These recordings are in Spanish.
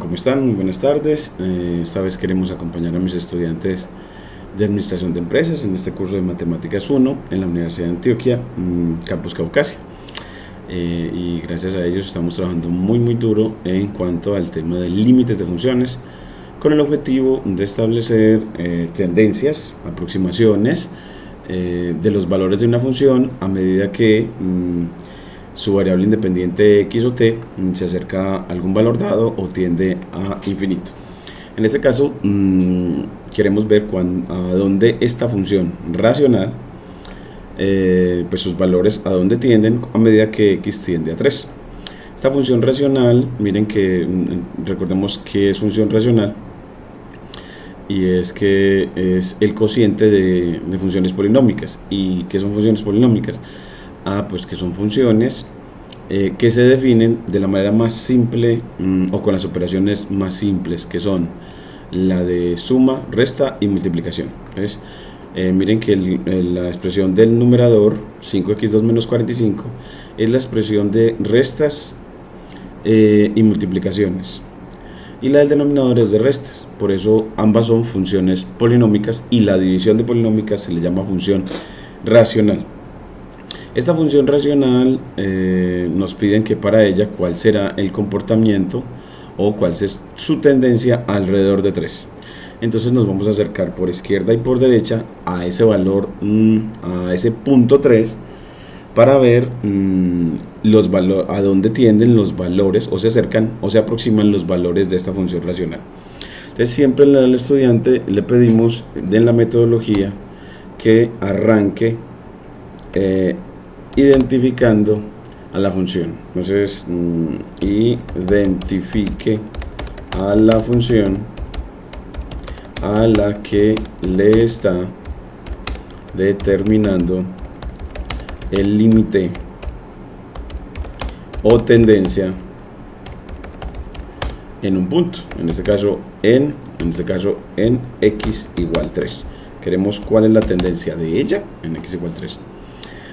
¿Cómo están? Muy buenas tardes. Esta vez queremos acompañar a mis estudiantes de Administración de Empresas en este curso de Matemáticas 1 en la Universidad de Antioquia, Campus Caucasia. Y gracias a ellos estamos trabajando muy duro en cuanto al tema de límites de funciones, con el objetivo de establecer tendencias, aproximaciones de los valores de una función a medida que su variable independiente x o t se acerca a algún valor dado o tiende a infinito. En este caso queremos ver a dónde esta función racional, pues sus valores a dónde tienden a medida que x tiende a 3. Esta función racional, miren que recordemos que es función racional, y es que es el cociente de funciones polinómicas. ¿Y qué son funciones polinómicas? Pues que son funciones que se definen de la manera más simple o con las operaciones más simples, que son la de suma, resta y multiplicación. Entonces, miren que la expresión del numerador 5x2 menos 45 es la expresión de restas y multiplicaciones, y la del denominador es de restas. Por eso ambas son funciones polinómicas, y la división de polinómicas se le llama función racional. Esta función racional nos piden que para ella cuál será el comportamiento o cuál es su tendencia alrededor de 3. Entonces nos vamos a acercar por izquierda y por derecha a ese valor, a ese punto 3, para ver a dónde tienden los valores, o se acercan o se aproximan los valores de esta función racional. Entonces siempre al estudiante le pedimos en la metodología que arranque identificando a la función. Entonces identifique a la función a la que le está determinando el límite o tendencia en un punto, en este caso en x igual 3. Queremos cuál es la tendencia de ella en x igual 3.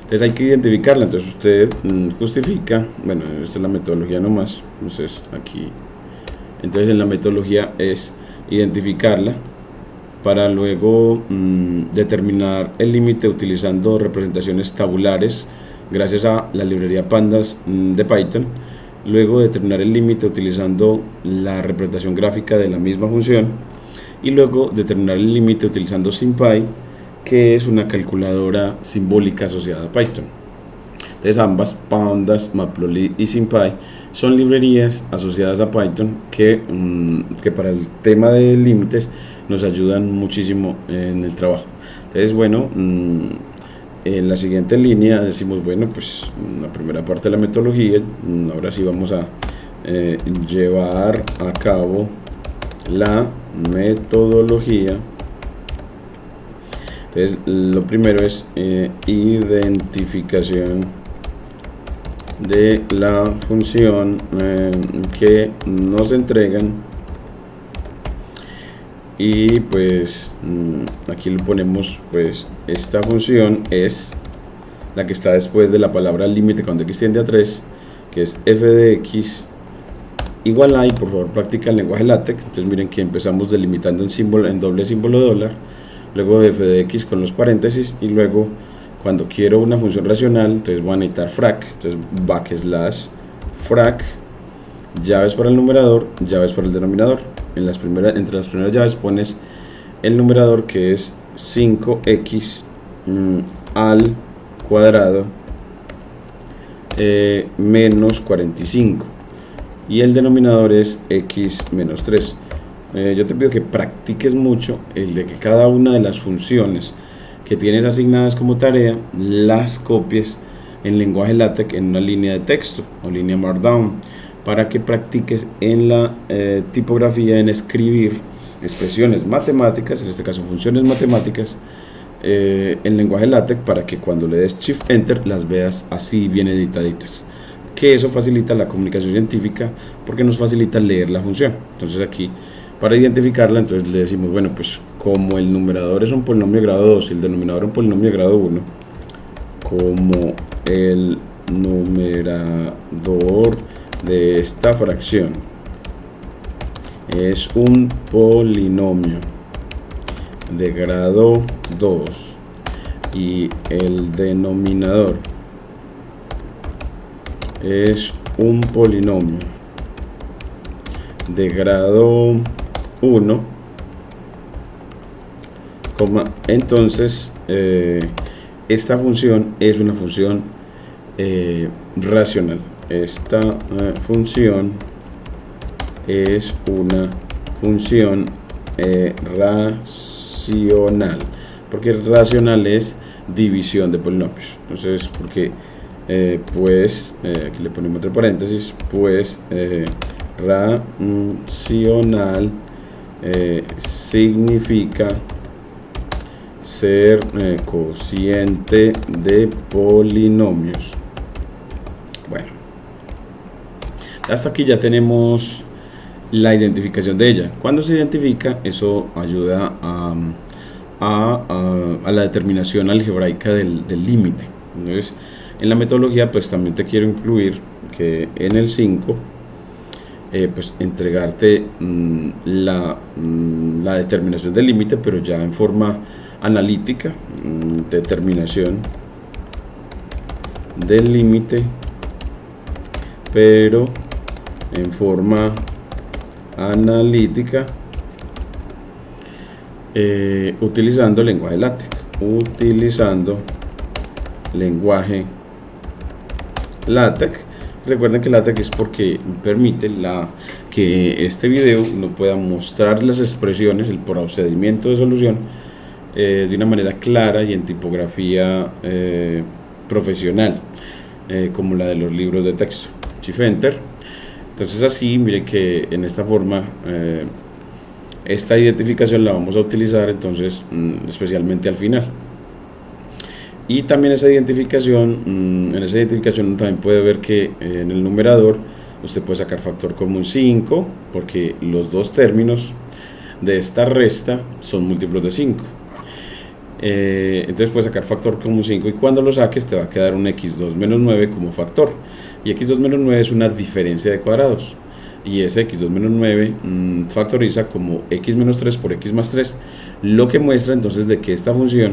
Entonces hay que identificarla. Entonces usted justifica, bueno, esta es la metodología nomás. Entonces en la metodología es identificarla para luego determinar el límite utilizando representaciones tabulares gracias a la librería Pandas de Python. Luego determinar el límite utilizando la representación gráfica de la misma función, y luego determinar el límite utilizando SymPy, que es una calculadora simbólica asociada a Python. Entonces ambas, Pandas, Matplotlib y SymPy, son librerías asociadas a Python que para el tema de límites nos ayudan muchísimo en el trabajo. Entonces, bueno, en la siguiente línea decimos, bueno, pues la primera parte de la metodología, ahora sí vamos a llevar a cabo la metodología. Entonces lo primero es identificación de la función que nos entregan, y pues aquí le ponemos, pues esta función es la que está después de la palabra límite cuando x tiende a 3, que es f de x igual a, y por favor practica el lenguaje LaTeX. Entonces miren que empezamos delimitando en doble símbolo de dólar, luego f de x con los paréntesis, y luego cuando quiero una función racional, entonces voy a necesitar frac. Entonces backslash frac, llaves para el numerador, llaves para el denominador. Entre las primeras llaves pones el numerador, que es 5x al cuadrado menos 45, y el denominador es x menos 3. Yo te pido que practiques mucho el de que cada una de las funciones que tienes asignadas como tarea las copies en lenguaje LaTeX en una línea de texto o línea Markdown, para que practiques en la tipografía, en escribir expresiones matemáticas, en este caso funciones matemáticas, en lenguaje LaTeX, para que cuando le des Shift Enter las veas así bien editaditas, que eso facilita la comunicación científica porque nos facilita leer la función. Entonces aquí, para identificarla, entonces le decimos, bueno, pues como el numerador es un polinomio de grado 2 y el denominador un polinomio de grado 1, como el numerador de esta fracción es un polinomio de grado 2 y el denominador es un polinomio de grado 1, entonces esta función es una función racional. Esta función es una función racional, porque racional es división de polinomios. Entonces, porque pues aquí le ponemos entre paréntesis, pues racional significa ser cociente de polinomios. Bueno, hasta aquí ya tenemos la identificación de ella. Cuando se identifica, eso ayuda a la determinación algebraica del límite. Entonces, en la metodología, pues también te quiero incluir que en el 5, pues entregarte la determinación del límite, pero ya en forma analítica. Determinación del límite, pero en forma analítica, utilizando lenguaje LaTeX. Utilizando lenguaje LaTeX. Recuerden que LaTeX es porque permite que este video no pueda mostrar las expresiones, el procedimiento de solución, de una manera clara y en tipografía profesional, como la de los libros de texto. Shift Enter. Entonces así, mire que en esta forma esta identificación la vamos a utilizar entonces especialmente al final. Y también esa identificación, en esa identificación también puede ver que en el numerador usted puede sacar factor común 5, porque los dos términos de esta resta son múltiplos de 5. Entonces puedes sacar factor común 5 y cuando lo saques te va a quedar un x2 menos 9 como factor, y x2 menos 9 es una diferencia de cuadrados, y ese x2 menos 9 factoriza como x menos 3 por x más 3, lo que muestra entonces de que esta función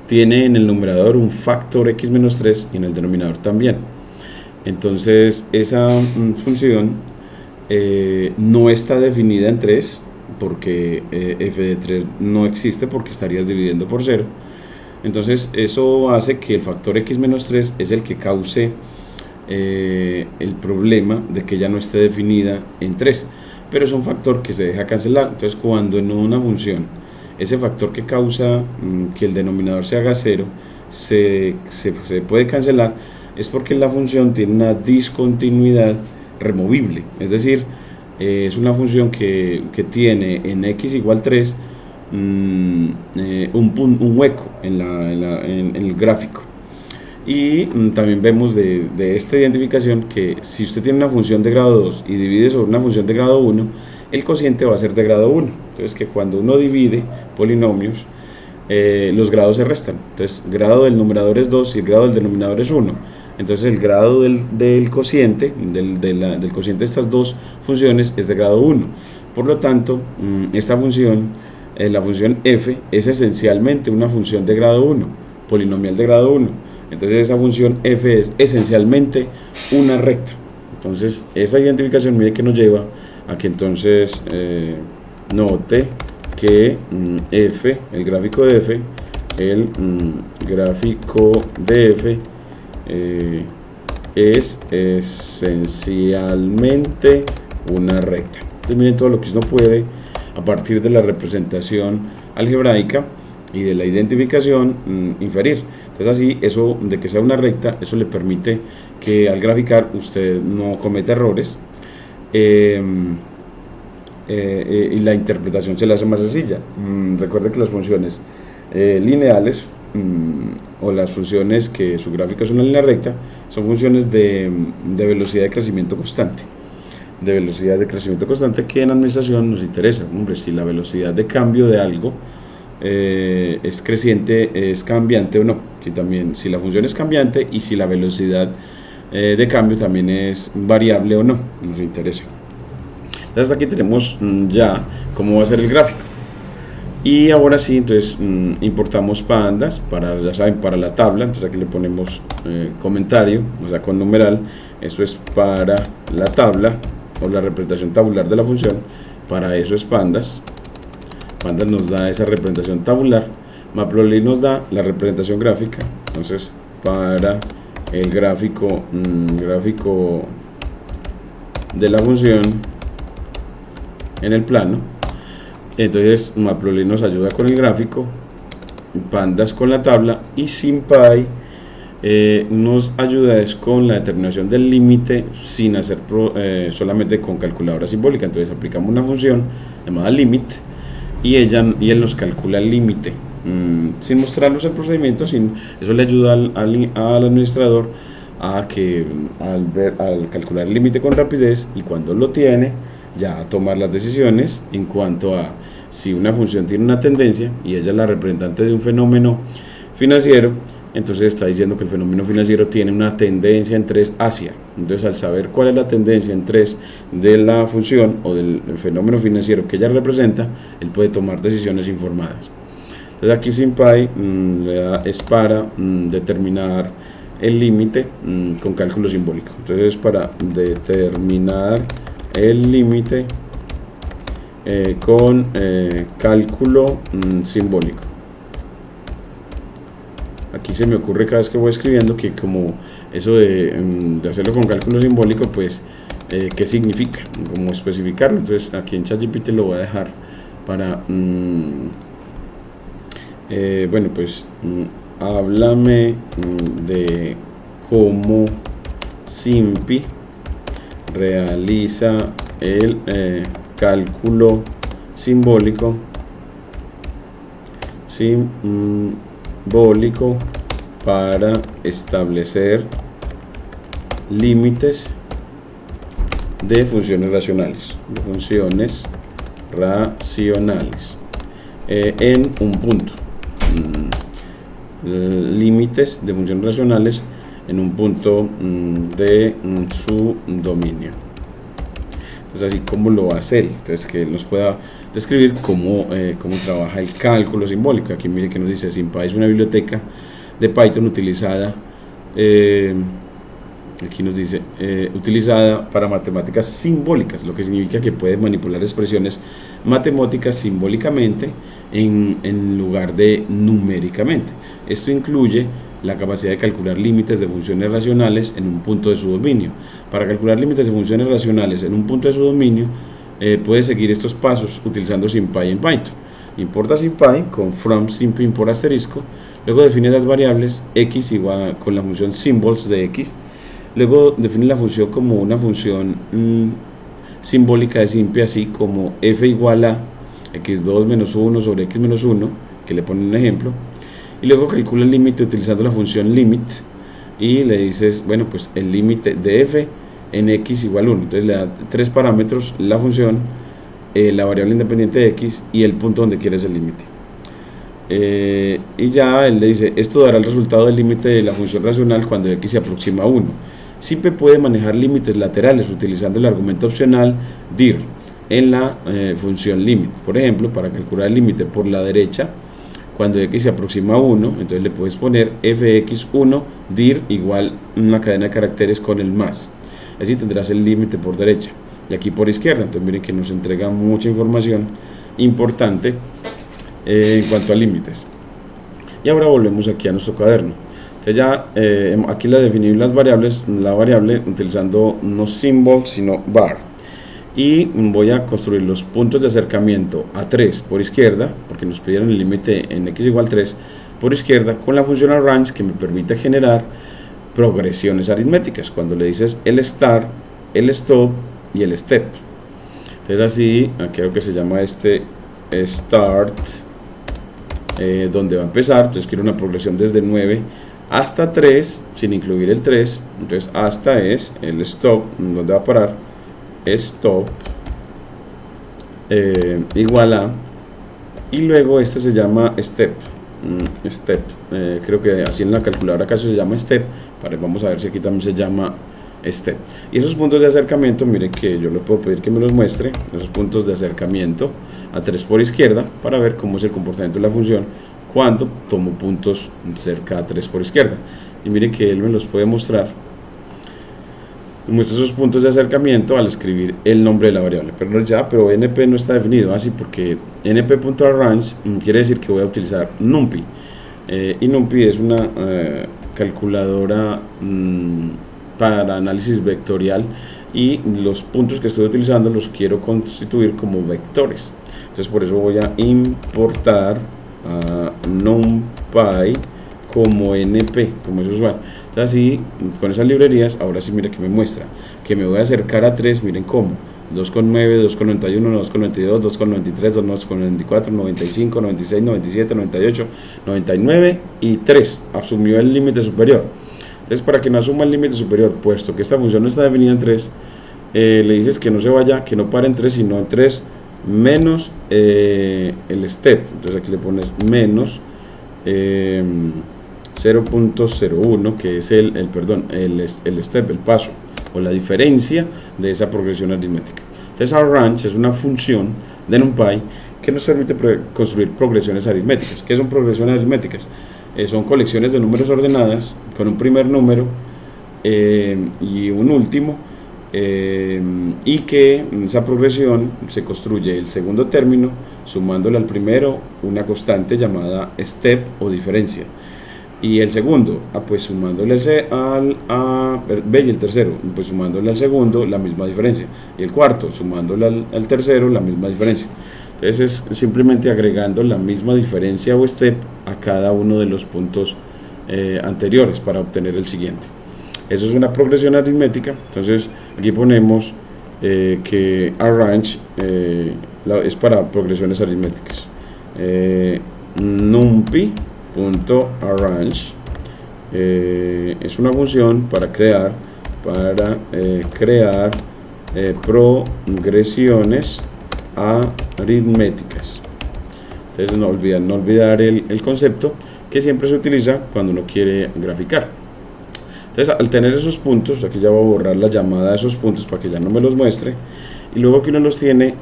tiene en el numerador un factor x menos 3 y en el denominador también. Entonces esa función no está definida en 3, porque f de 3 no existe, porque estarías dividiendo por 0. Entonces eso hace que el factor x menos 3 es el que cause el problema de que ya no esté definida en 3, pero es un factor que se deja cancelar. Entonces cuando en una función ese factor que causa que el denominador se haga 0 se puede cancelar, es porque la función tiene una discontinuidad removible, es decir, es una función que tiene en x igual 3 un hueco en el gráfico. Y también vemos de esta identificación que si usted tiene una función de grado 2 y divide sobre una función de grado 1, el cociente va a ser de grado 1. Entonces que cuando uno divide polinomios, los grados se restan. Entonces grado del numerador es 2 y el grado del denominador es 1. Entonces el grado del cociente, del cociente de estas dos funciones es de grado 1. Por lo tanto, esta función, la función f, es esencialmente una función de grado 1, polinomial de grado 1. Entonces esa función f es esencialmente una recta. Entonces esa identificación, mire que nos lleva a que entonces note que f, el gráfico de f, es esencialmente una recta. Entonces miren todo lo que uno puede a partir de la representación algebraica y de la identificación inferir. Entonces así, eso de que sea una recta, eso le permite que al graficar usted no cometa errores, y la interpretación se le hace más sencilla. Recuerde que las funciones lineales o las funciones que su gráfico es una línea recta son funciones de velocidad de crecimiento constante. De velocidad de crecimiento constante, que en administración nos interesa. Hombre, si la velocidad de cambio de algo es creciente, es cambiante o no. Si la función es cambiante y si la velocidad de cambio también es variable o no, nos interesa. Entonces hasta aquí tenemos ya cómo va a ser el gráfico. Y ahora sí, entonces importamos pandas para, ya saben, para la tabla. Entonces aquí le ponemos comentario, o sea, con numeral. Eso es para la tabla o la representación tabular de la función. Para eso es pandas. Pandas nos da esa representación tabular. Matplotlib nos da la representación gráfica. Entonces, para el gráfico de la función en el plano, entonces Matplotlib nos ayuda con el gráfico, pandas con la tabla, y SymPy nos ayuda es con la determinación del límite sin hacer solamente con calculadora simbólica. Entonces aplicamos una función llamada limit y él nos calcula el límite sin mostrarnos el procedimiento. Eso le ayuda al administrador a que al calcular el límite con rapidez, y cuando lo tiene ya a tomar las decisiones en cuanto a si una función tiene una tendencia y ella es la representante de un fenómeno financiero. Entonces está diciendo que el fenómeno financiero tiene una tendencia en 3 hacia. Entonces, al saber cuál es la tendencia en 3 de la función o del fenómeno financiero que ella representa, él puede tomar decisiones informadas. Entonces aquí SymPy es para determinar el límite con cálculo simbólico. Entonces, para determinar el límite con cálculo simbólico. Aquí se me ocurre cada vez que voy escribiendo que como eso de hacerlo con cálculo simbólico, pues qué significa, cómo especificarlo. Entonces aquí en ChatGPT lo voy a dejar para bueno, pues háblame de cómo SymPy realiza el cálculo simbólico para establecer límites de funciones racionales, en un punto. Límites de funciones racionales en un punto de su dominio. Entonces, así como lo hace él. Entonces, que él nos pueda describir cómo trabaja el cálculo simbólico. Aquí mire que nos dice: SymPy es una biblioteca de Python utilizada, aquí nos dice, utilizada para matemáticas simbólicas, lo que significa que puede manipular expresiones matemáticas simbólicamente en lugar de numéricamente. Esto incluye la capacidad de calcular límites de funciones racionales en un punto de su dominio. Para calcular límites de funciones racionales en un punto de su dominio, puede seguir estos pasos utilizando SymPy en Python. Importa SymPy con from SymPy import asterisco, luego define las variables x igual con la función symbols de x, luego define la función como una función simbólica de SymPy, así como f igual a x2 menos 1 sobre x menos 1, que le pone un ejemplo, y luego calcula el límite utilizando la función limit, y le dices, bueno, pues el límite de f en x igual 1, entonces le da 3 parámetros, la función, la variable independiente de x y el punto donde quieres el límite. Y ya él le dice, esto dará el resultado del límite de la función racional cuando x se aproxima a 1. SymPy puede manejar límites laterales utilizando el argumento opcional dir en la función limit. Por ejemplo, para calcular el límite por la derecha cuando x se aproxima a 1, entonces le puedes poner fx1 dir igual una cadena de caracteres con el más. Así tendrás el límite por derecha. Y aquí por izquierda. Entonces miren que nos entrega mucha información importante en cuanto a límites. Y ahora volvemos aquí a nuestro cuaderno. Entonces ya aquí le definimos las variables, la variable utilizando no symbol sino var. Y voy a construir los puntos de acercamiento a 3 por izquierda, porque nos pidieron el límite en x igual 3 por izquierda, con la función arrange, que me permite generar progresiones aritméticas cuando le dices el start, el stop y el step. Entonces así, creo que se llama este start, donde va a empezar. Entonces quiero una progresión desde 9 hasta 3 sin incluir el 3. Entonces hasta es el stop, donde va a parar, stop igual a, y luego este se llama step. Creo que así en la calculadora acaso se llama step. Vamos a ver si aquí también se llama step. Y esos puntos de acercamiento, mire que yo le puedo pedir que me los muestre, esos puntos de acercamiento a 3 por izquierda, para ver cómo es el comportamiento de la función cuando tomo puntos cerca a 3 por izquierda. Y mire que él me los puede mostrar. Me muestra esos puntos de acercamiento al escribir el nombre de la variable. Pero np no está definido así, porque np.arrange quiere decir que voy a utilizar numpy. Y numpy es una calculadora para análisis vectorial, y los puntos que estoy utilizando los quiero constituir como vectores. Entonces por eso voy a importar a numpy como np, como es usual. Entonces así, con esas librerías, ahora sí mira que me muestra que me voy a acercar a 3, miren cómo: 2,9, 2,91, 2,92, 2,93, 2,94, 95, 96, 97, 98, 99 y 3. Asumió el límite superior. Entonces, para que no asuma el límite superior, puesto que esta función no está definida en 3, le dices que no se vaya, que no pare en 3, sino en 3 menos el step. Entonces aquí le pones menos 0.01, que es el step, el paso o la diferencia de esa progresión aritmética. Entonces arrange es una función de NumPy que nos permite construir progresiones aritméticas. ¿Qué son progresiones aritméticas? Son colecciones de números ordenadas con un primer número y un último, y que esa progresión se construye el segundo término sumándole al primero una constante llamada step o diferencia, y el segundo pues sumándole y el tercero pues sumándole al segundo la misma diferencia, y el cuarto sumándole al tercero la misma diferencia. Entonces es simplemente agregando la misma diferencia o step a cada uno de los puntos anteriores para obtener el siguiente. Eso es una progresión aritmética. Entonces aquí ponemos que arrange es para progresiones aritméticas. numpy.arrange es una función para crear progresiones aritméticas. Entonces no olvidar el concepto que siempre se utiliza cuando uno quiere graficar. Entonces al tener esos puntos, aquí ya voy a borrar la llamada de esos puntos para que ya no me los muestre, y luego que uno los tiene,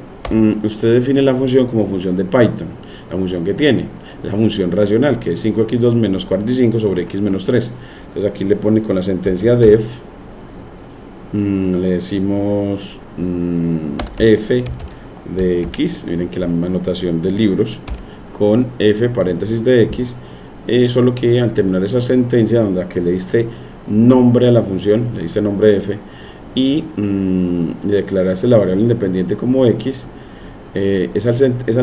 usted define la función como función de Python. La función que tiene la función racional, que es 5x2 menos 45 sobre x menos 3. Entonces aquí le pone con la sentencia def, le decimos f de x, miren que la misma notación de libros, con f paréntesis de x, solo que al terminar esa sentencia donde que le diste nombre a la función, le diste nombre de f, y declaraste la variable independiente como x, esa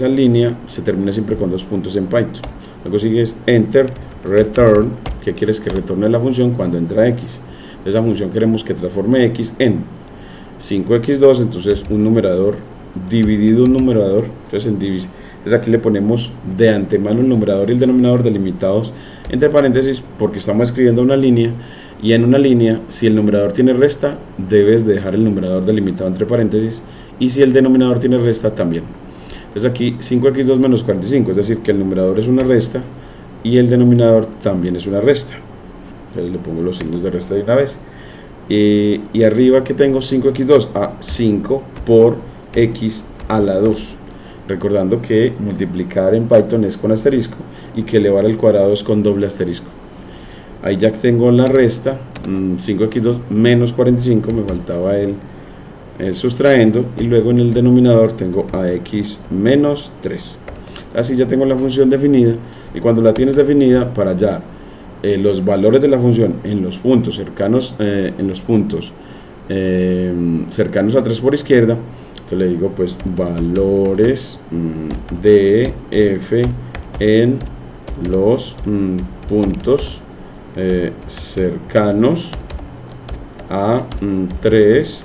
línea se termina siempre con 2 puntos en Python. Luego sigues enter, return, que quieres que retorne la función cuando entra x. Esa función queremos que transforme x en 5x2, entonces un numerador dividido un numerador, entonces aquí le ponemos de antemano el numerador y el denominador delimitados entre paréntesis, porque estamos escribiendo una línea, y en una línea, si el numerador tiene resta, debes de dejar el numerador delimitado entre paréntesis, y si el denominador tiene resta, también. Entonces aquí 5x2 menos 45, es decir, que el numerador es una resta y el denominador también es una resta. Entonces le pongo los signos de resta de una vez. Y arriba que tengo 5x2 a 5 por x a la 2. Recordando que multiplicar en Python es con asterisco y que elevar al cuadrado es con doble asterisco. Ahí ya tengo la resta, 5x2 menos 45, me faltaba el sustrayendo, y luego en el denominador tengo a x menos 3. Así ya tengo la función definida, y cuando la tienes definida, para hallar los valores de la función en los puntos cercanos cercanos a 3 por izquierda, entonces le digo pues valores de f en los puntos cercanos a 3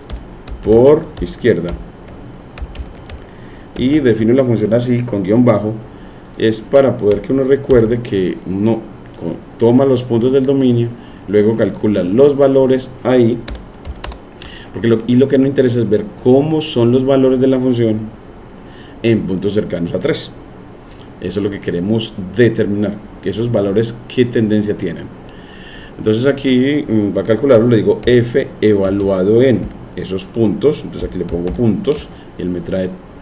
por izquierda, y defino la función así con guión bajo. Es para poder que uno recuerde que uno toma los puntos del dominio, luego calcula los valores ahí, porque lo que nos interesa es ver cómo son los valores de la función en puntos cercanos a 3. Eso es lo que queremos determinar, que esos valores qué tendencia tienen. Entonces aquí va a calcularlo, le digo f evaluado en esos puntos, entonces aquí le pongo puntos y él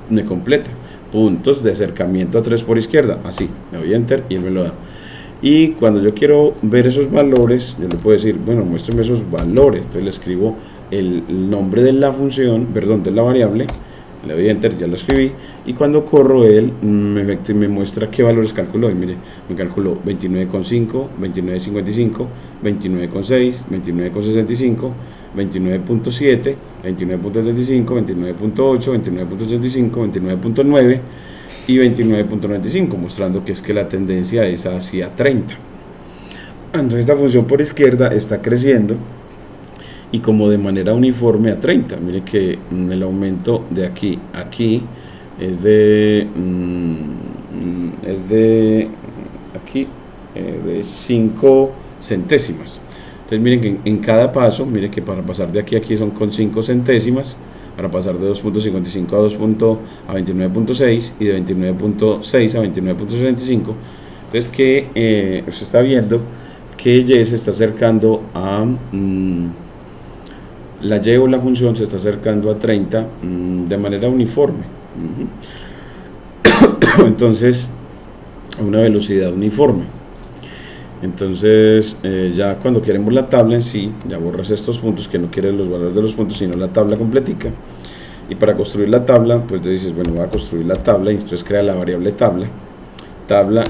me completa puntos de acercamiento a 3 por izquierda, así, le doy enter y él me lo da. Y cuando yo quiero ver esos valores, yo le puedo decir, bueno, muéstrame esos valores, entonces le escribo el nombre de la función, perdón, de la variable, le doy enter, ya lo escribí, y cuando corro él me muestra qué valores calculó, y mire, me calculó 29,5, 29,55, 29,6, 29,65, 29,7, 29,75, 29,8, 29,85, 29,9 y 29,95, mostrando que es que la tendencia es hacia 30. Entonces esta función por izquierda está creciendo y como de manera uniforme a 30. Mire que el aumento de aquí a aquí es de aquí de 5 centésimas. Entonces miren que en cada paso, mire que para pasar de aquí a aquí son con 5 centésimas, para pasar de 2.55 a 29.6 y de 29.6 a 29.65. Entonces que se está viendo que Y se está acercando a la Y o la función se está acercando a 30 de manera uniforme. Entonces, a una velocidad uniforme. Entonces, ya cuando queremos la tabla en sí, ya borras estos puntos que no quieres los valores de los puntos, sino la tabla completica. Y para construir la tabla, pues te dices, bueno, voy a construir la tabla y entonces crea la variable tabla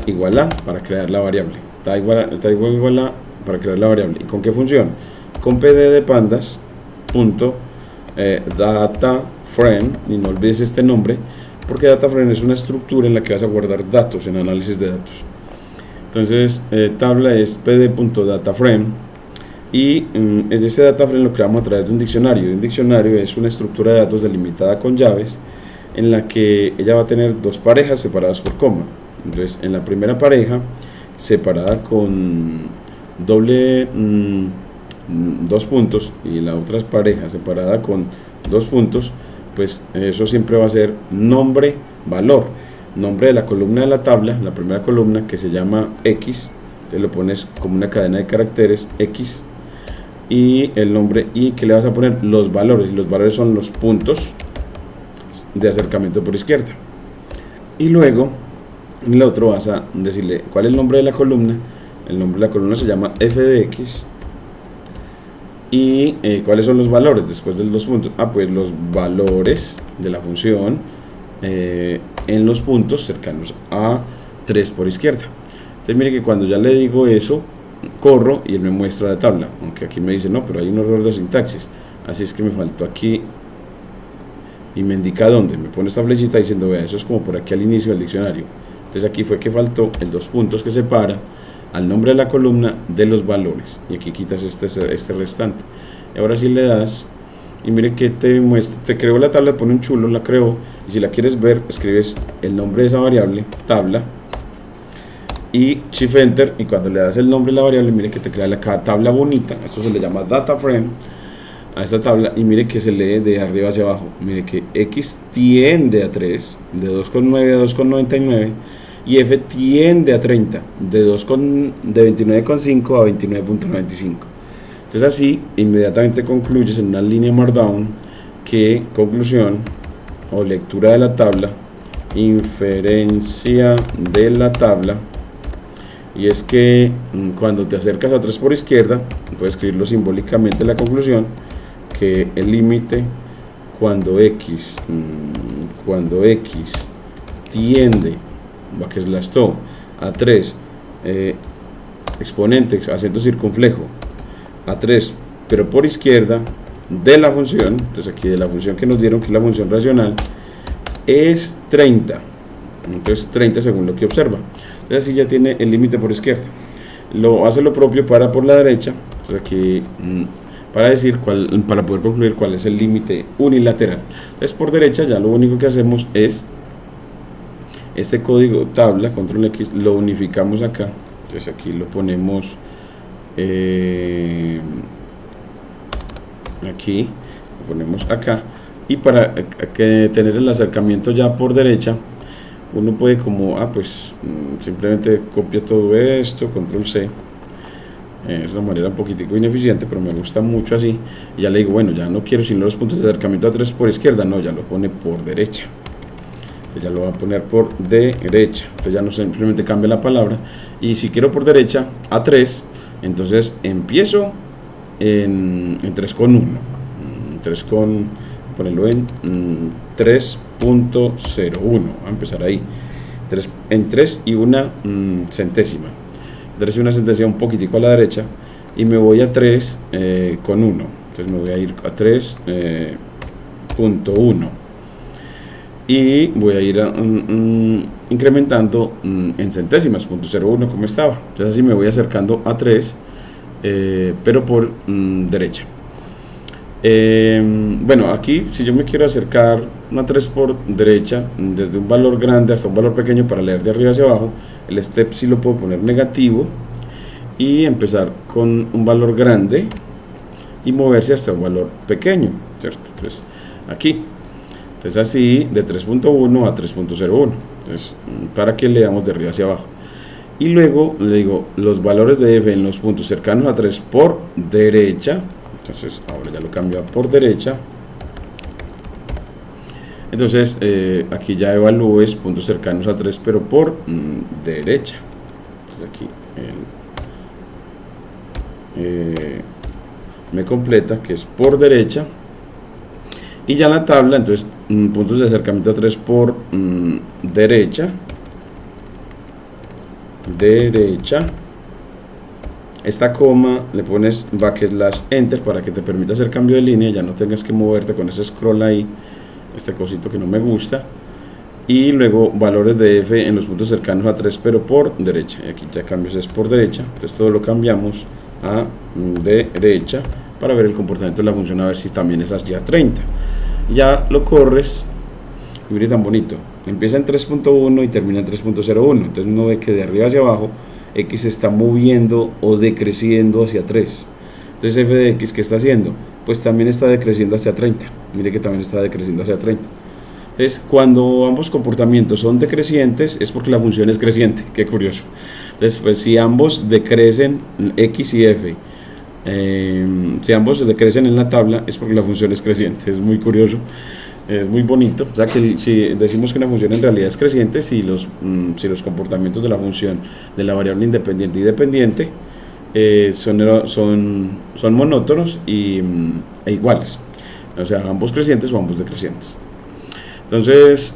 igual a para crear la variable, igual a para crear la variable. ¿Y con qué función? Con pd de pandas punto data frame, y no olvides este nombre porque data frame es una estructura en la que vas a guardar datos en análisis de datos. Entonces tabla es pd.dataframe y es ese dataframe lo creamos a través de un diccionario. Un diccionario es una estructura de datos delimitada con llaves en la que ella va a tener dos parejas separadas por coma. Entonces en la primera pareja separada con doble dos puntos y la otra pareja separada con dos puntos, pues eso siempre va a ser nombre valor, nombre de la columna de la tabla, la primera columna que se llama X, te lo pones como una cadena de caracteres X, y el nombre, y que le vas a poner los valores, y los valores son los puntos de acercamiento por izquierda. Y luego en el otro vas a decirle cuál es el nombre de la columna. El nombre de la columna se llama f de x. Y cuáles son los valores después de los puntos. Pues los valores de la función en los puntos cercanos a 3 por izquierda. Entonces mire que cuando ya le digo eso, corro y él me muestra la tabla, aunque aquí me dice no, pero hay un error de sintaxis, así es que me faltó aquí y me indica dónde, me pone esta flechita diciendo vea, eso es como por aquí al inicio del diccionario. Entonces aquí fue que faltó el dos puntos que separa al nombre de la columna de los valores, y aquí quitas este restante. Y ahora sí le das y mire que te muestra, te creó la tabla, pone un chulo, la creó, y si la quieres ver escribes el nombre de esa variable, tabla, y shift enter, y cuando le das el nombre de la variable, mire que te crea la tabla bonita. Esto se le llama data frame a esta tabla, y mire que se lee de arriba hacia abajo. Mire que x tiende a 3, de 2,9 a 2,99, y f tiende a 30, de 29,5 a 29,95. Entonces así inmediatamente concluyes en una línea markdown que conclusión o lectura de la tabla, inferencia de la tabla, y es que cuando te acercas a 3 por izquierda, puedes escribirlo simbólicamente la conclusión, que el límite cuando x tiende a 3 exponente, acento circunflejo a 3, pero por izquierda de la función, entonces aquí de la función que nos dieron, que es la función racional, es 30, entonces 30 según lo que observa. Entonces así ya tiene el límite por izquierda. Lo hace lo propio para por la derecha, entonces aquí para poder concluir cuál es el límite unilateral. Entonces por derecha ya lo único que hacemos es este código tabla, control X, lo unificamos acá. Entonces aquí lo ponemos aquí, lo ponemos acá, y para tener el acercamiento ya por derecha, uno puede como, pues simplemente copia todo esto, control C, Es una manera un poquitico ineficiente, pero me gusta mucho así. Y ya le digo, bueno, ya no quiero sino los puntos de acercamiento a 3 por izquierda, no, ya lo pone por derecha. Entonces ya lo va a poner por derecha. Entonces ya no simplemente cambia la palabra. Y si quiero por derecha a 3, entonces empiezo en 3,1. 3 con, ponerlo en 3.01. a empezar ahí. En 3 y una centésima. 3 y una centésima un poquitico a la derecha. Y me voy a 3,1. Entonces me voy a ir a 3.1. Y voy a ir incrementando en centésimas, 0.01 como estaba. Entonces así me voy acercando a 3, pero por derecha. Bueno, aquí si yo me quiero acercar a 3 por derecha, desde un valor grande hasta un valor pequeño para leer de arriba hacia abajo, el step sí lo puedo poner negativo y empezar con un valor grande y moverse hasta un valor pequeño, ¿cierto? Entonces aquí, entonces así de 3.1 a 3.01, entonces para que leamos de arriba hacia abajo. Y luego le digo los valores de f en los puntos cercanos a 3 por derecha. Entonces ahora ya lo cambio a por derecha. Entonces aquí ya evalúes puntos cercanos a 3 pero por derecha. Entonces aquí me completa que es por derecha. Y ya la tabla, entonces puntos de acercamiento a 3 por derecha. Esta coma le pones backslash enter para que te permita hacer cambio de línea, ya no tengas que moverte con ese scroll ahí, este cosito que no me gusta. Y luego valores de f en los puntos cercanos a 3 pero por derecha, y aquí ya cambios es por derecha. Entonces todo lo cambiamos a derecha para ver el comportamiento de la función, a ver si también es hacia 30. Ya lo corres y mire tan bonito, empieza en 3.1 y termina en 3.01. entonces uno ve que de arriba hacia abajo x se está moviendo o decreciendo hacia 3. Entonces f de x, ¿qué está haciendo? Pues también está decreciendo hacia 30. Mire que también está decreciendo hacia 30. Entonces cuando ambos comportamientos son decrecientes es porque la función es creciente. Qué curioso. Entonces pues si ambos decrecen x y f, si ambos decrecen en la tabla es porque la función es creciente. Es muy curioso. Es muy bonito, o sea que si decimos que una función en realidad es creciente, si los comportamientos de la función de la variable independiente y dependiente son monótonos e iguales, o sea ambos crecientes o ambos decrecientes. Entonces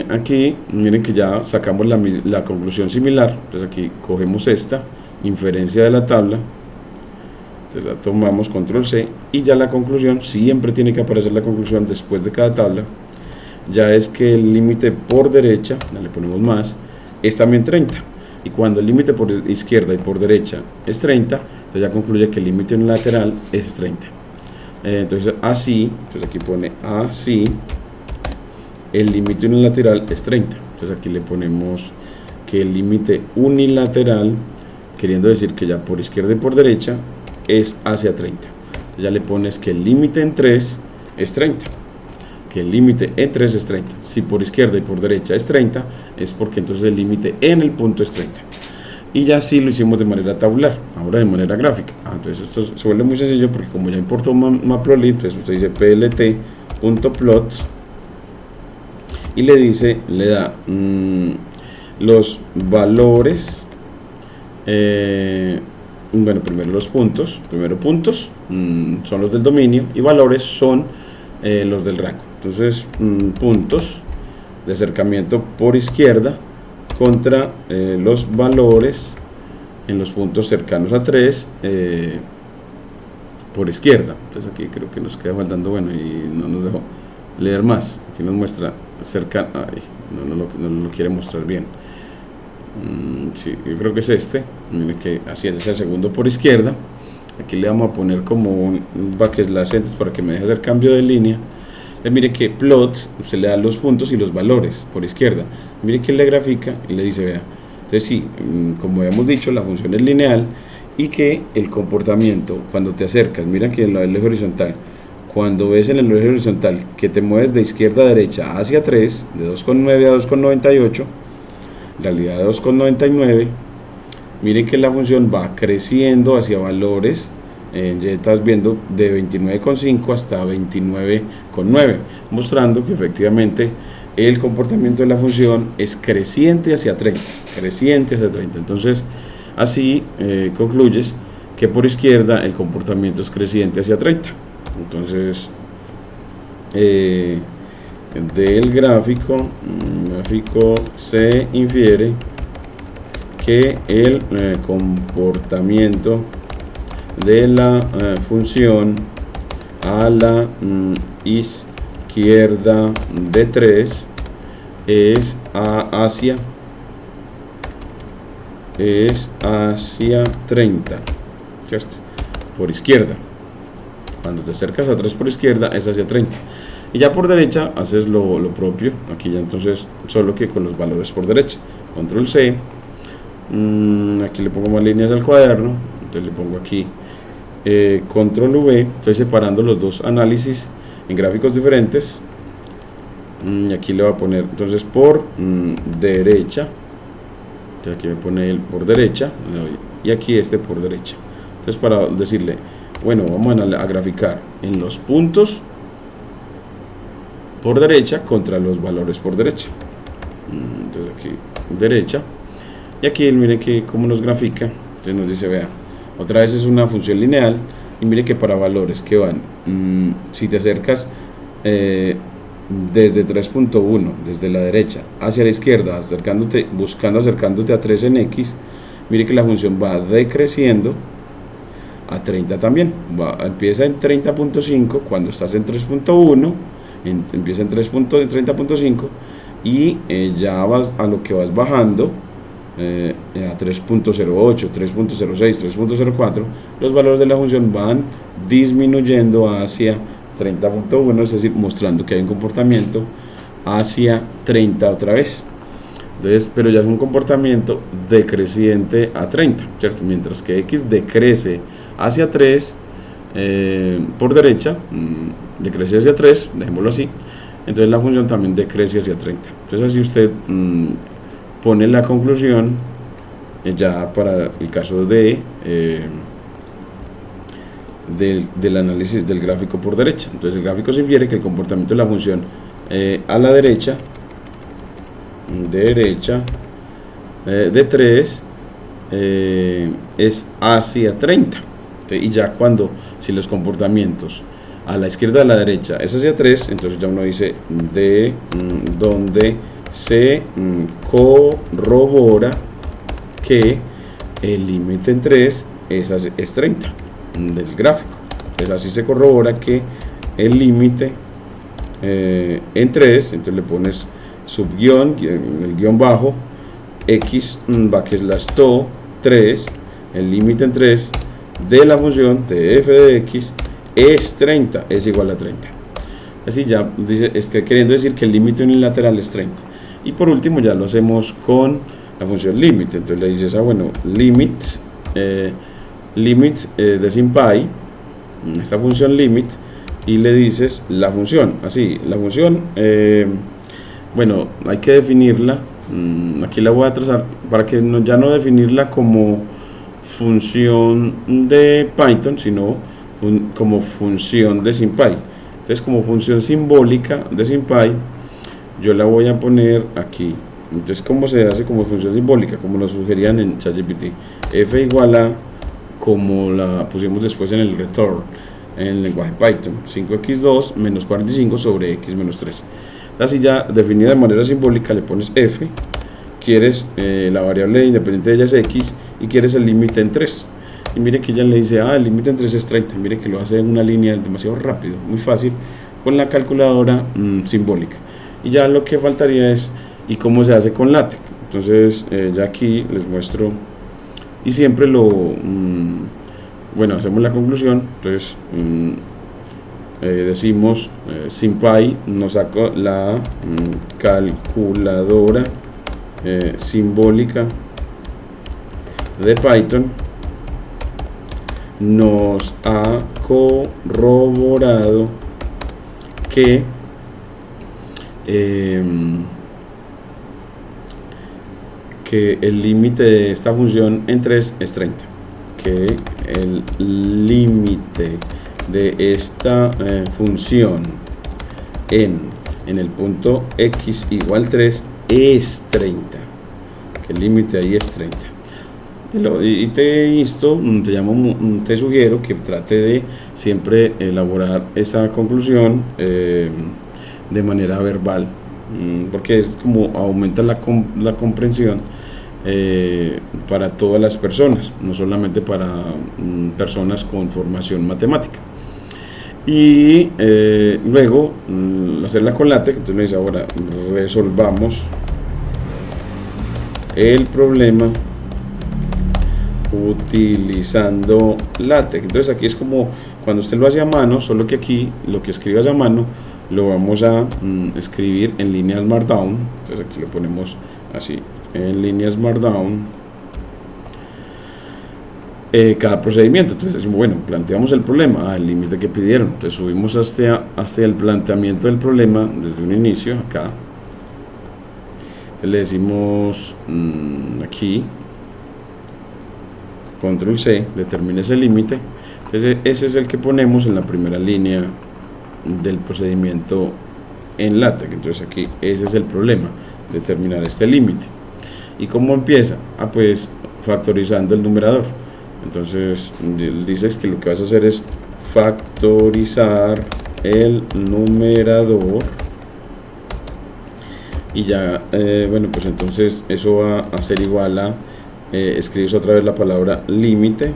aquí miren que ya sacamos la conclusión similar. Entonces aquí cogemos esta inferencia de la tabla, entonces la tomamos, control C, y ya la conclusión, siempre tiene que aparecer la conclusión después de cada tabla, ya es que el límite por derecha, ya le ponemos más, es también 30, y cuando el límite por izquierda y por derecha es 30, entonces ya concluye que el límite unilateral es 30. Entonces así, entonces aquí pone así, el límite unilateral es 30, entonces aquí le ponemos que el límite unilateral, queriendo decir que ya por izquierda y por derecha, es hacia 30. Entonces ya le pones que el límite en 3 es 30, que el límite en 3 es 30. Si por izquierda y por derecha es 30, es porque entonces el límite en el punto es 30. Y ya así lo hicimos de manera tabular, ahora de manera gráfica. Entonces esto se vuelve muy sencillo porque como ya importó Matplotlib, entonces usted dice plt.plot y le da los valores. Bueno, primero puntos son los del dominio y valores son los del rango. Entonces puntos de acercamiento por izquierda contra los valores en los puntos cercanos a 3 por izquierda. Entonces aquí creo que nos queda faltando, bueno, y no nos dejó leer más. Aquí nos muestra cerca, no lo quiere mostrar bien. Sí, yo creo que es este. Miren que así es el segundo por izquierda. Aquí le vamos a poner como un backslash enter para que me deje hacer cambio de línea. Entonces mire que plot, usted le da los puntos y los valores por izquierda. Mire que le grafica y le dice, vea, entonces sí, como habíamos dicho, la función es lineal y que el comportamiento cuando te acercas, mira que en el eje horizontal, cuando ves en el eje horizontal que te mueves de izquierda a derecha hacia 3, de 2,9 a 2,98, en realidad 2,99, miren que la función va creciendo hacia valores, ya estás viendo de 29,5 hasta 29,9, mostrando que efectivamente el comportamiento de la función es creciente hacia 30, creciente hacia 30. Entonces, así concluyes que por izquierda el comportamiento es creciente hacia 30. Entonces, del gráfico se infiere que el comportamiento de la función a la izquierda de 3 es hacia 30, ¿cierto? Por izquierda. Cuando te acercas a 3 por izquierda es hacia 30. Y ya por derecha haces lo propio. Aquí ya entonces solo que con los valores por derecha. Control C. Aquí le pongo más líneas al cuaderno. Entonces le pongo aquí Control V. Estoy separando los dos análisis en gráficos diferentes. Y aquí le voy a poner entonces por derecha. Entonces aquí me pone el por derecha. Y aquí este por derecha. Entonces para decirle, bueno, vamos a graficar en los puntos por derecha contra los valores por derecha. Entonces aquí derecha. Y aquí mire que cómo nos grafica. Entonces nos dice, vea, otra vez es una función lineal. Y mire que para valores que van, si te acercas desde 3.1, desde la derecha hacia la izquierda, acercándote a 3 en X, mire que la función va decreciendo a 30 también. Empieza en 30.5 cuando estás en 3.1. Empieza en 30.5 y ya vas a lo que vas bajando a 3.08, 3.06, 3.04. Los valores de la función van disminuyendo hacia 30.1, es decir, mostrando que hay un comportamiento hacia 30 otra vez. Entonces, pero ya es un comportamiento decreciente a 30, ¿cierto? Mientras que X decrece hacia 3 por derecha, decrece hacia 3, dejémoslo así. Entonces la función también decrece hacia 30. Entonces así usted pone la conclusión ya para el caso del análisis del gráfico por derecha. Entonces el gráfico se infiere que el comportamiento de la función a la derecha de 3 es hacia 30. Y ya cuando, si los comportamientos a la izquierda a la derecha es hacia 3, entonces ya uno dice de donde se corrobora que el límite en 3 es 30 del gráfico. Entonces así se corrobora que el límite en 3, entonces le pones subguión, el guión bajo, x /to 3, el límite en 3 de la función de f de x es 30, es igual a 30. Así ya dice, queriendo decir que el límite unilateral es 30. Y por último ya lo hacemos con la función límite. Entonces le dices, bueno, limit de SymPy, esta función limit, y le dices la función, así, la función, bueno, hay que definirla, aquí la voy a trazar para que ya no definirla como función de Python, sino como función de SymPy. Entonces, como función simbólica de SymPy, yo la voy a poner aquí. Entonces, ¿cómo se hace como función simbólica? Como nos sugerían en ChatGPT, f igual a, como la pusimos después en el return, en el lenguaje Python, 5x2 menos 45 sobre x menos 3. Así ya definida de manera simbólica, le pones f, quieres la variable independiente de ella es x, y quieres el límite en 3. Y mire que ella le dice, el límite en 3 es 30. Mire que lo hace en una línea demasiado rápido, muy fácil, con la calculadora simbólica. Y ya lo que faltaría es, ¿y cómo se hace con LaTeX? Entonces, ya aquí les muestro, y siempre bueno, hacemos la conclusión. Entonces, decimos, SymPy nos saca la calculadora simbólica de Python, nos ha corroborado que que el límite de esta función en 3 es 30. Que el límite de esta función en el punto x igual 3 es 30. Que el límite ahí es 30. Y te insto, te sugiero que trate de siempre elaborar esa conclusión de manera verbal, porque es como aumenta la comprensión para todas las personas, no solamente para personas con formación matemática. Y luego hacerla con LaTeX. Entonces me dice ahora resolvamos el problema utilizando LaTeX. Entonces aquí es como cuando usted lo hace a mano, solo que aquí lo que escribas a mano lo vamos a escribir en líneas Markdown. Entonces aquí lo ponemos así, en líneas Markdown, cada procedimiento. Entonces bueno, planteamos el problema, el límite que pidieron, entonces subimos hasta el planteamiento del problema desde un inicio acá. Entonces le decimos aquí control C, determina ese límite. Entonces ese es el que ponemos en la primera línea del procedimiento en LaTeX. Entonces aquí ese es el problema, determinar este límite. ¿Y cómo empieza? Pues factorizando el numerador. Entonces dices que lo que vas a hacer es factorizar el numerador y ya, bueno, pues entonces eso va a ser igual a escribes otra vez la palabra límite,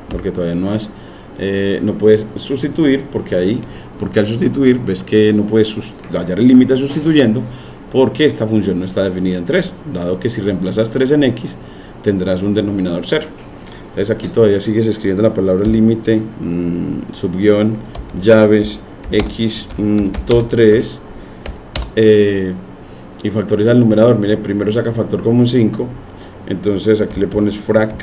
porque todavía no puedes sustituir, porque al sustituir ves que no puedes hallar el límite sustituyendo, porque esta función no está definida en 3, dado que si reemplazas 3 en x tendrás un denominador 0. Entonces aquí todavía sigues escribiendo la palabra límite, subguión, llaves, x, to 3, y factoriza el numerador. Mire, primero saca factor común 5, entonces aquí le pones frac,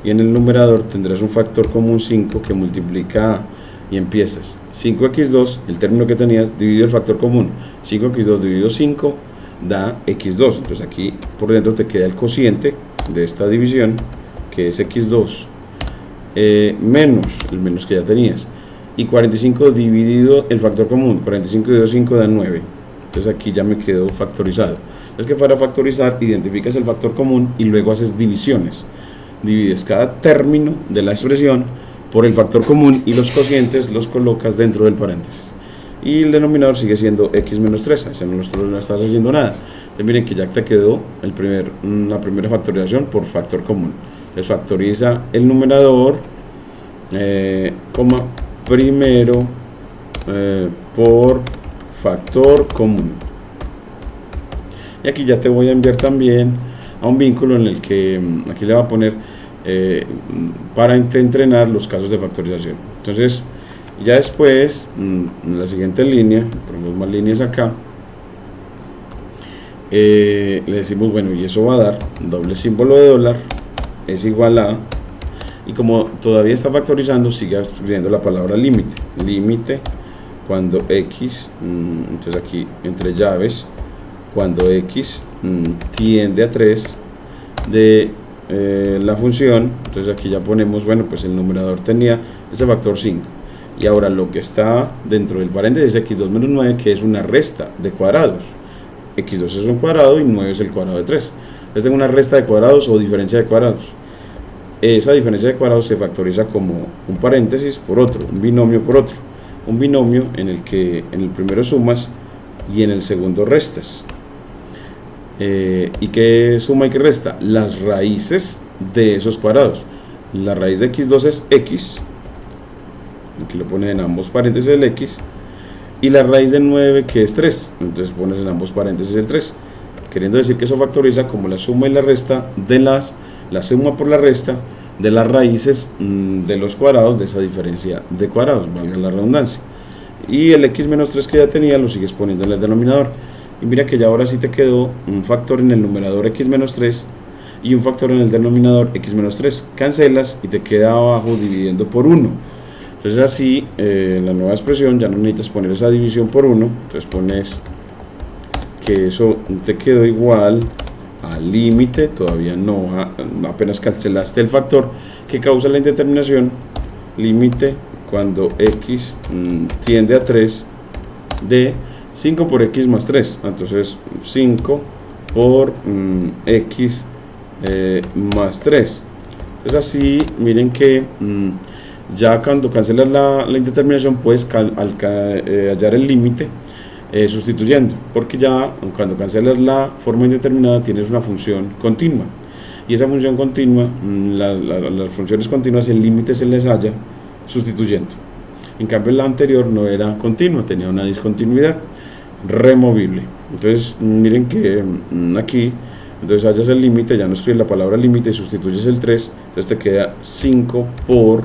y en el numerador tendrás un factor común 5 que multiplica y empiezas 5x2, el término que tenías, dividido el factor común, 5x2 dividido 5 da x2. Entonces aquí por dentro te queda el cociente de esta división, que es x2 menos el menos que ya tenías, y 45 dividido el factor común, 45 dividido 5 da 9. Entonces aquí ya me quedó factorizado. Es que para factorizar identificas el factor común y luego haces divisiones. Divides cada término de la expresión por el factor común y los cocientes los colocas dentro del paréntesis. Y el denominador sigue siendo x menos 3, o sea, no estás haciendo nada. Entonces miren que ya te quedó la primera factorización por factor común. Entonces factoriza el numerador, primero por factor común. Y aquí ya te voy a enviar también a un vínculo en el que aquí le va a poner para entrenar los casos de factorización. Entonces ya después en la siguiente línea, ponemos más líneas acá, le decimos bueno, y eso va a dar doble símbolo de dólar es igual a, y como todavía está factorizando, sigue escribiendo la palabra límite cuando x, entonces aquí entre llaves, cuando x tiende a 3 de la función. Entonces aquí ya ponemos, bueno, pues el numerador tenía ese factor 5, y ahora lo que está dentro del paréntesis es x2 menos 9, que es una resta de cuadrados. X2 es un cuadrado y 9 es el cuadrado de 3. Entonces tengo una resta de cuadrados o diferencia de cuadrados. Esa diferencia de cuadrados se factoriza como un paréntesis por otro, un binomio por otro. Un binomio en el que en el primero sumas y en el segundo restas. ¿Y qué suma y qué resta? Las raíces de esos cuadrados. La raíz de x2 es x, aquí lo pones en ambos paréntesis el x, y la raíz de 9, que es 3, entonces pones en ambos paréntesis el 3, queriendo decir que eso factoriza como la suma y la resta de la suma por la resta de las raíces de los cuadrados de esa diferencia de cuadrados, valga la redundancia. Y el x menos 3 que ya tenía lo sigues poniendo en el denominador. Y mira que ya ahora sí te quedó un factor en el numerador x menos 3 y un factor en el denominador x menos 3. Cancelas y te queda abajo dividiendo por 1. Entonces así, la nueva expresión ya no necesitas poner esa división por 1. Entonces pones que eso te quedó igual al límite, todavía no, apenas cancelaste el factor que causa la indeterminación, límite cuando x tiende a 3 de 5 por x más 3, entonces 5 por x más 3. Entonces así, miren que ya cuando cancelas la indeterminación puedes hallar el límite sustituyendo, porque ya cuando cancelas la forma indeterminada tienes una función continua, y esa función continua, las funciones continuas, el límite se les halla sustituyendo. En cambio la anterior no era continua, tenía una discontinuidad removible. Entonces miren que aquí, entonces hallas el límite, ya no escribes la palabra límite y sustituyes el 3, entonces te queda 5 por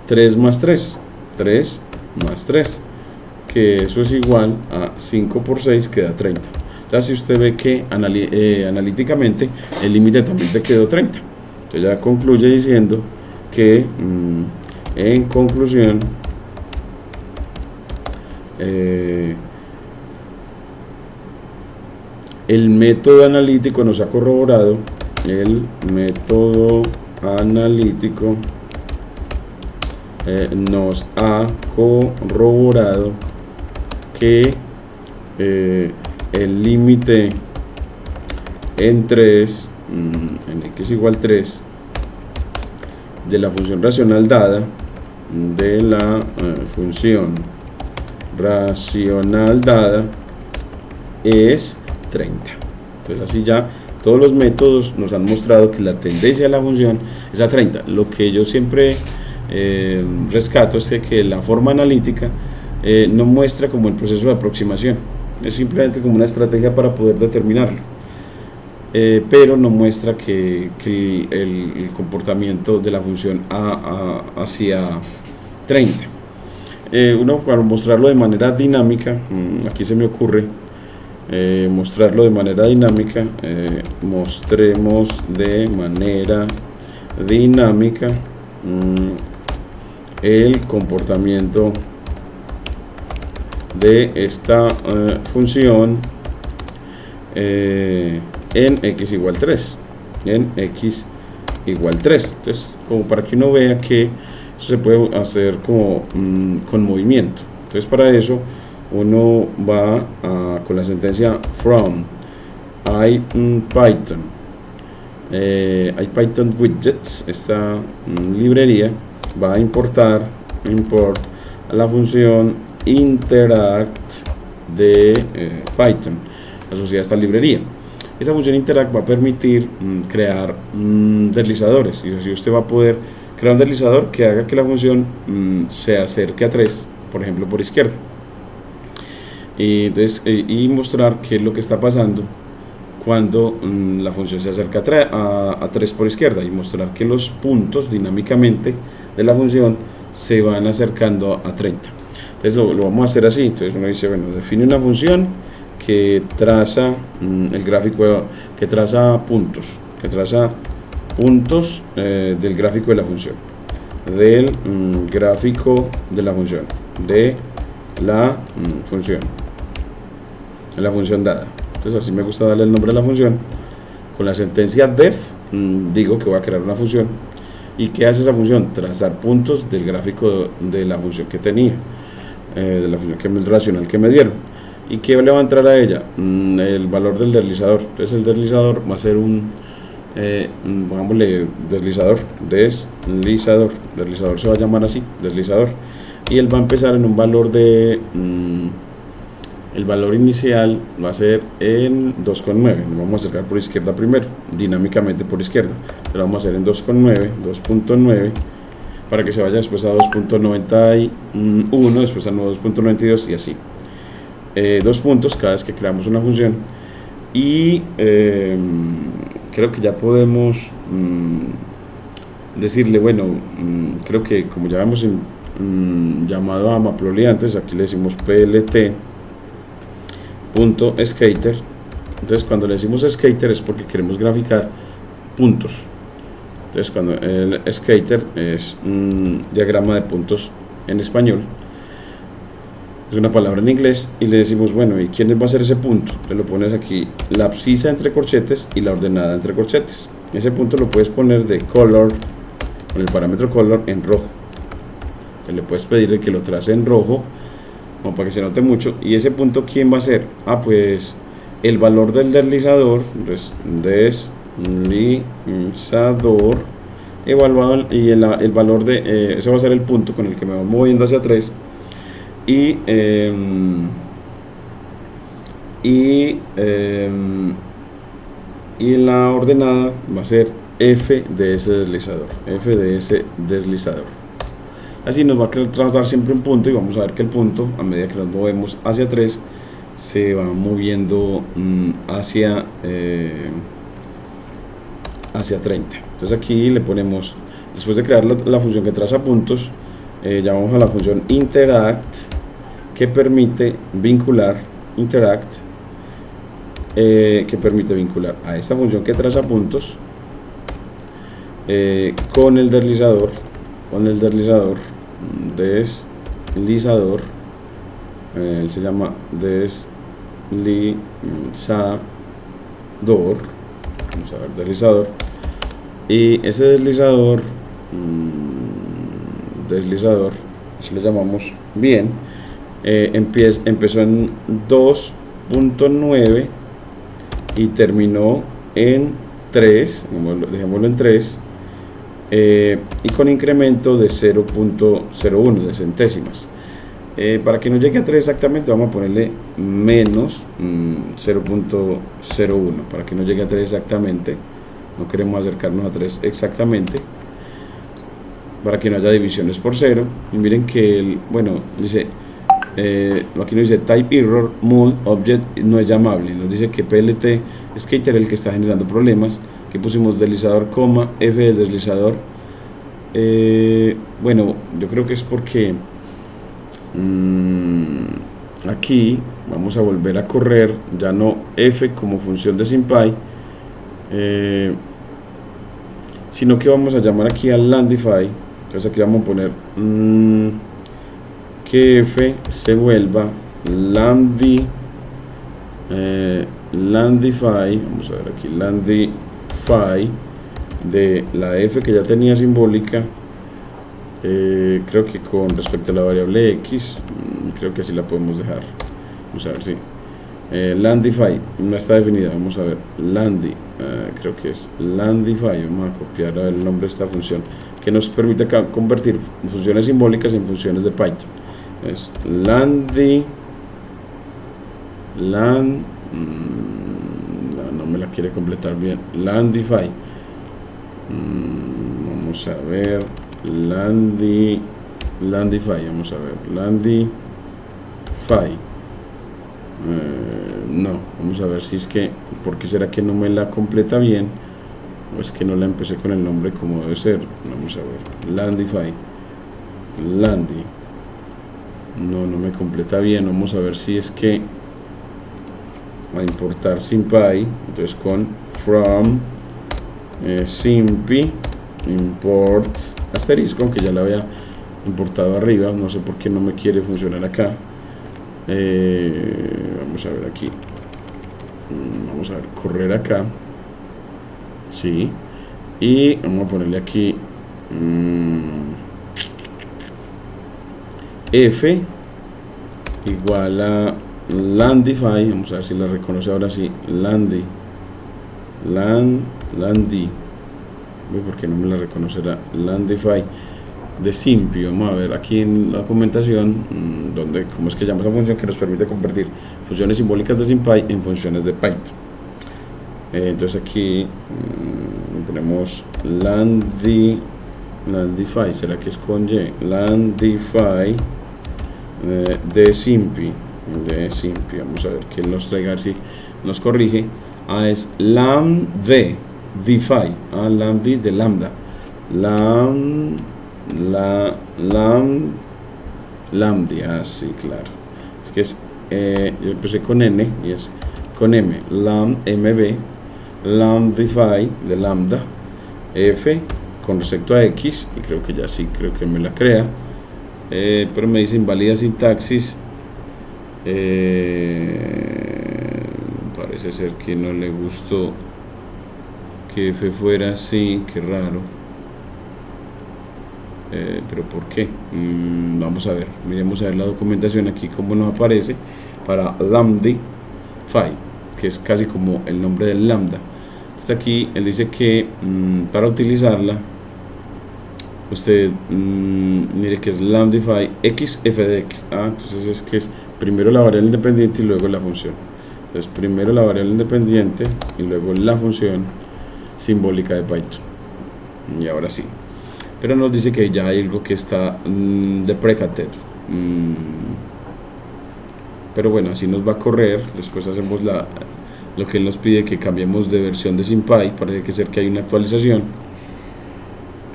3 más 3, 3 más 3, que eso es igual a 5 por 6, queda 30. Ya si usted ve que analíticamente el límite también te quedó 30. Entonces ya concluye diciendo que en conclusión el método analítico nos ha corroborado, nos ha corroborado que el límite en 3, en x igual 3, de la función racional dada, es 30. Entonces así ya todos los métodos nos han mostrado que la tendencia de la función es a 30. Lo que yo siempre rescato es que la forma analítica no muestra como el proceso de aproximación, es simplemente como una estrategia para poder determinarlo, pero no muestra que el comportamiento de la función hacia 30. Uno, para mostrarlo de manera dinámica, aquí se me ocurre mostrarlo de manera dinámica, mostremos de manera dinámica el comportamiento de esta función en x igual 3, entonces como para que uno vea que eso se puede hacer como con movimiento. Entonces para eso uno va con la sentencia from IPython, IPython widgets, esta librería va a import a la función interact de Python asociada a esta librería. Esa función interact va a permitir crear deslizadores, y así usted va a poder crear un deslizador que haga que la función se acerque a 3, por ejemplo por izquierda, y entonces y mostrar qué es lo que está pasando cuando la función se acerca a 3 por izquierda, y mostrar que los puntos dinámicamente de la función se van acercando a 30. Entonces lo vamos a hacer así. Entonces uno dice, bueno, define una función que traza el gráfico, que traza puntos del gráfico de la función, de la función dada. Entonces así me gusta darle el nombre a la función. Con la sentencia def digo que voy a crear una función. ¿Y qué hace esa función? Trazar puntos del gráfico de la función que tenía, de la función racional que me dieron. ¿Y qué le va a entrar a ella? El valor del deslizador. Entonces el deslizador va a ser pongámosle deslizador se va a llamar así, deslizador, y él va a empezar en un valor el valor inicial va a ser en 2,9. Nos vamos a acercar por izquierda primero, dinámicamente por izquierda, lo vamos a hacer en 2,9, para que se vaya después a 2,91, después a 2,92 y así. 2 puntos cada vez que creamos una función. Y creo que ya podemos decirle, bueno, creo que como ya hemos llamado a Maploli antes, aquí le decimos plt.skater. Entonces cuando le decimos skater es porque queremos graficar puntos. Entonces cuando el skater es un diagrama de puntos en español. es una palabra en inglés, y le decimos, bueno, ¿y quién va a ser ese punto? Te lo pones aquí, la abscisa entre corchetes y la ordenada entre corchetes. Ese punto lo puedes poner de color, con el parámetro color, en rojo. Te le puedes pedir que lo trace en rojo, como para que se note mucho. Y ese punto, ¿quién va a ser? Pues el valor del deslizador, entonces deslizador evaluado, y el valor de ese va a ser el punto con el que me voy moviendo hacia 3, y la ordenada va a ser f de ese deslizador. Así nos va a tratar siempre un punto, y vamos a ver que el punto, a medida que nos movemos hacia 3, se va moviendo hacia 30. Entonces aquí le ponemos, después de crear la función que traza puntos, llamamos a la función interact, que permite vincular a esta función que traza puntos con el deslizador, él se llama deslizador, vamos a ver, deslizador, y ese deslizador, si lo llamamos bien, empezó en 2.9 y terminó en 3, dejémoslo en 3, y con incremento de 0.01 de centésimas. Para que no llegue a 3 exactamente, vamos a ponerle menos 0.01, para que no llegue a 3 exactamente. No queremos acercarnos a 3 exactamente, para que no haya divisiones por 0. Y miren que dice, aquí nos dice type error mul object no es llamable, nos dice que PLT skater es el que está generando problemas, que pusimos deslizador, f del deslizador. Yo creo que es porque aquí vamos a volver a correr, ya no f como función de SymPy, sino que vamos a llamar aquí al Landify. Entonces aquí vamos a poner que f se vuelva Landify, vamos a ver aquí, Landify de la f que ya tenía simbólica, creo que con respecto a la variable x, creo que así la podemos dejar. Vamos a ver si Landify no está definida, vamos a ver, creo que es Landify, vamos a copiar el nombre de esta función que nos permite convertir funciones simbólicas en funciones de Python. Es no me la quiere completar bien, Landify. Vamos a ver, Landify, vamos a ver, Landify. No, vamos a ver si es que, ¿por qué será que no me la completa bien? O es que no la empecé con el nombre como debe ser. Vamos a ver, Landify, no me completa bien. Vamos a ver si es que a importar SymPy, entonces con from simpy import asterisco, aunque ya la había importado arriba, no sé por qué no me quiere funcionar acá. Vamos a ver aquí, vamos a ver, correr acá, sí, y vamos a ponerle aquí f igual a Landify. Vamos a ver si la reconoce ahora sí, Landy, porque no me la reconocerá, Landify de SymPy. Vamos a ver aquí en la documentación cómo es que llama esa función que nos permite convertir funciones simbólicas de SymPy en funciones de Python. Entonces aquí ponemos Landify, será que es con Y, Landify de SymPy, vamos a ver que nos traiga, si nos corrige. Es lambdify, lambda de lambda, lambda, sí, claro, es que es, yo empecé con n y es con m, mb, lambdify de lambda, f con respecto a x, y creo que ya sí, creo que me la crea, pero me dice invalida sintaxis, Parece ser que no le gustó que F fuera así, qué raro. Pero ¿por qué? Vamos a ver, miremos a ver la documentación aquí como nos aparece para Lambda Phi, que es casi como el nombre del lambda. Entonces aquí él dice que para utilizarla usted mire que es Lambda Phi x f de x. Entonces es que es primero la variable independiente y luego la función. Entonces primero la variable independiente y luego la función simbólica de Python. Y ahora sí, pero nos dice que ya hay algo que está deprecated. Pero bueno, así nos va a correr. Después hacemos lo que él nos pide, que cambiemos de versión de SymPy. Parece ser que hay una actualización.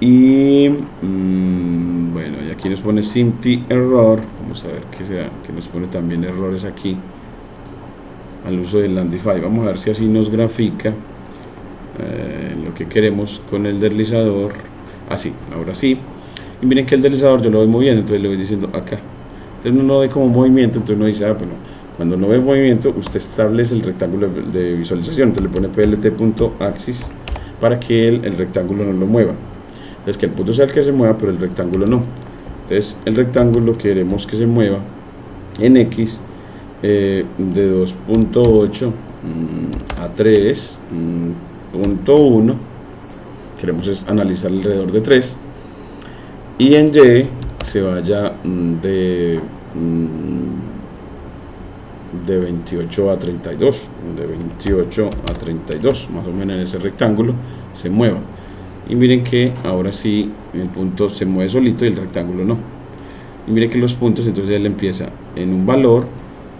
Y bueno, y aquí nos pone SymT error. Vamos a ver qué será, que nos pone también errores aquí al uso del Lambda Phi. Vamos a ver si así nos grafica lo que queremos con el deslizador. Así, ahora sí. Y miren que el deslizador yo lo voy moviendo, entonces le voy diciendo acá. Entonces uno ve como movimiento, entonces uno dice, bueno, cuando no ve movimiento, usted establece el rectángulo de visualización. Entonces le pone plt.axis para que el rectángulo no lo mueva. Entonces que el punto sea el que se mueva, pero el rectángulo no. Entonces el rectángulo queremos que se mueva en x de 2.8 a 3.1. Queremos es analizar alrededor de 3. Y en y se vaya de 28 a 32, de 28 a 32, más o menos en ese rectángulo se mueva. Y miren que ahora sí el punto se mueve solito y el rectángulo no. Y miren que los puntos, entonces él empieza en un valor,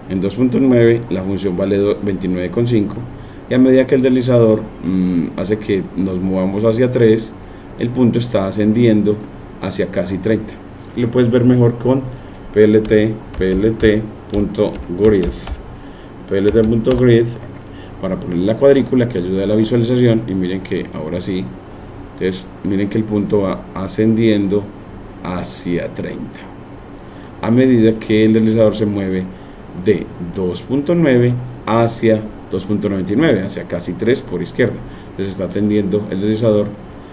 en 2.9, la función vale 29,5, y a medida que el deslizador hace que nos movamos hacia 3, el punto está ascendiendo hacia casi 30. Y lo puedes ver mejor con plt.grid para poner la cuadrícula que ayuda a la visualización. Y miren que ahora sí, entonces miren que el punto va ascendiendo hacia 30 a medida que el deslizador se mueve de 2.9 hacia 2.99, hacia casi 3 por izquierda. Entonces está tendiendo el deslizador,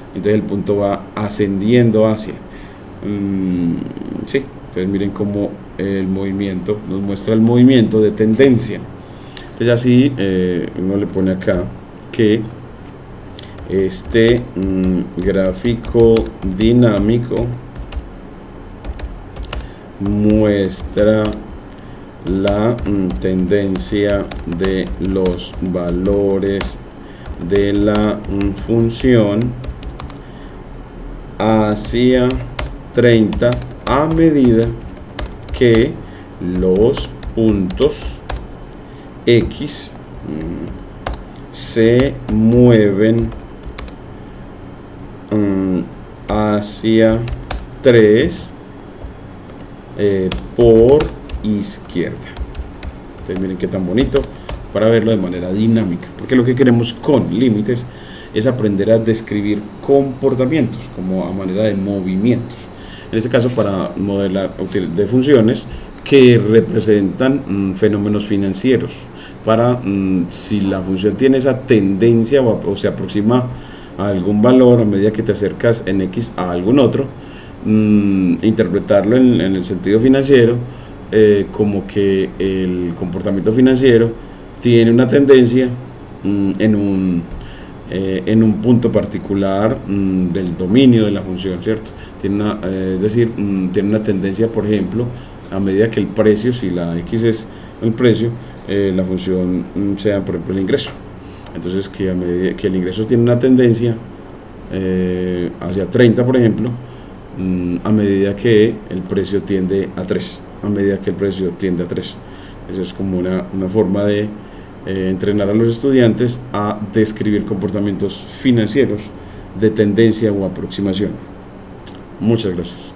entonces el punto va ascendiendo hacia sí. Entonces miren cómo el movimiento nos muestra el movimiento de tendencia. Entonces así uno le pone acá que este gráfico dinámico muestra la tendencia de los valores de la función hacia 30 a medida que los puntos x se mueven hacia 3 por izquierda. Entonces miren qué tan bonito para verlo de manera dinámica, porque lo que queremos con límites es aprender a describir comportamientos como a manera de movimientos, en este caso para modelar de funciones que representan fenómenos financieros, para si la función tiene esa tendencia o se aproxima a algún valor a medida que te acercas en x a algún otro, interpretarlo en el sentido financiero como que el comportamiento financiero tiene una tendencia en un punto particular del dominio de la función, ¿cierto? Es decir, tiene una tendencia, por ejemplo, a medida que el precio, si la x es el precio, la función sea, por ejemplo, el ingreso. Entonces, que a medida que el ingreso tiene una tendencia hacia 30, por ejemplo, a medida que el precio tiende a 3, a medida que el precio tiende a 3. Eso es como una forma de entrenar a los estudiantes a describir comportamientos financieros de tendencia o aproximación. Muchas gracias.